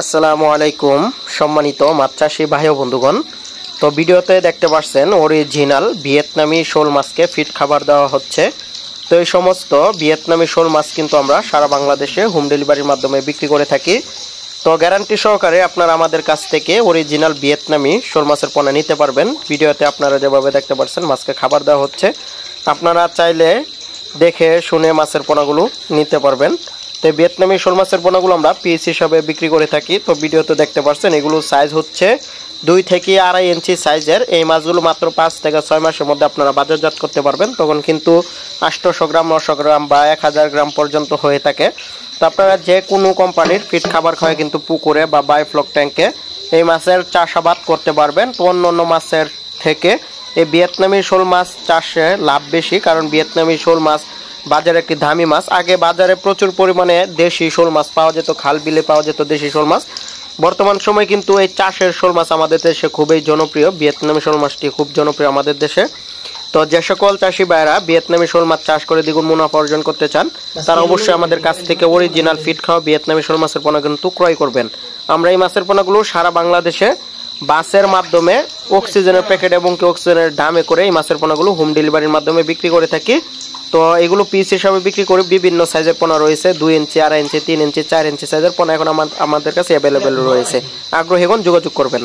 আসসালামু আলাইকুম সম্মানিত মাছ চাষী ভাই ও বন্ধুগণ। তো ভিডিওতে দেখতে পাচ্ছেন অরিজিনাল ভিয়েতনামি শোল মাছকে ফিড খাবার দেওয়া হচ্ছে। তো এই সমস্ত ভিয়েতনামি শোল মাছ কিন্তু আমরা সারা বাংলাদেশে হোম ডেলিভারির মাধ্যমে বিক্রি করে থাকি। তো গ্যারান্টি সহকারে আপনারা আমাদের কাছ থেকে অরিজিনাল ভিয়েতনামি শোল মাছের পোনা নিতে পারবেন। ভিডিওতে আপনারা যেভাবে দেখতে পাচ্ছেন মাছকে খাবার দেওয়া হচ্ছে, আপনারা চাইলে দেখে শুনে মাছের পোনাগুলো নিতে পারবেন। তো ভিয়েতনামি শোল মাছের পোনাগুলো আমরা পিস হিসাবে বিক্রি করে থাকি। তো ভিডিওতে দেখতে পাচ্ছেন এগুলো সাইজ হচ্ছে 2 থেকে 2.5 ইঞ্চি সাইজের। এই মাছগুলো মাত্র 5 থেকে 6 মাসের মধ্যে আপনারা বাজারজাত করতে পারবেন। তখন কিন্তু 800 গ্রাম 900 গ্রাম বা 1000 গ্রাম পর্যন্ত হয়ে থাকে। তো আপনারা যে কোনো কোম্পানির ফিড খাবার খাওয়া কিন্তু পুকুরে বা বায়োফ্লক ট্যাঙ্কে এই মাছের চাষাবাদ করতে পারবেন। তো অন্য মাছের থেকে এই ভিয়েতনামি শোল মাছ চাষে লাভ বেশি, কারণ ভিয়েতনামি শোল মাছ বাজারে একটি দামি মাছ। আগে বাজারে প্রচুর পরিমাণে দেশি শোল মাছ পাওয়া যেত, খাল বিলে পাওয়া যেত দেশি শোল মাছ। বর্তমান সময় কিন্তু এই চাষের শোল মাছ আমাদের দেশে খুবই জনপ্রিয়। ভিয়েতনামি শোল মাছটি খুব জনপ্রিয় আমাদের দেশে। তো যে সকল চাষি ভাইরা ভিয়েতনামি শোল মাছ চাষ করে দ্বিগুণ মুনাফা অর্জন করতে চান, তারা অবশ্যই আমাদের কাছ থেকে অরিজিনাল ফিড খাওয়া ভিয়েতনামি শোল মাছের পোনা কিন্তু ক্রয় করবেন। আমরা এই মাছের পোনাগুলো সারা বাংলাদেশে বাসের মাধ্যমে অক্সিজেনের প্যাকেট এবং অক্সিজেনের দামে করে এই মাছের পোনাগুলো হোম ডেলিভারির মাধ্যমে বিক্রি করে থাকি। তো এগুলো পিস হিসাবে বিক্রি করে বিভিন্ন সাইজের পোনা রয়েছে, 2 ইঞ্চি, 2.5 ইঞ্চি, 3 ইঞ্চি, 4 ইঞ্চি সাইজের পোনা এখন আমাদের কাছে অ্যাভেলেবেল রয়েছে। আগ্রহীগণ যোগাযোগ করবেন।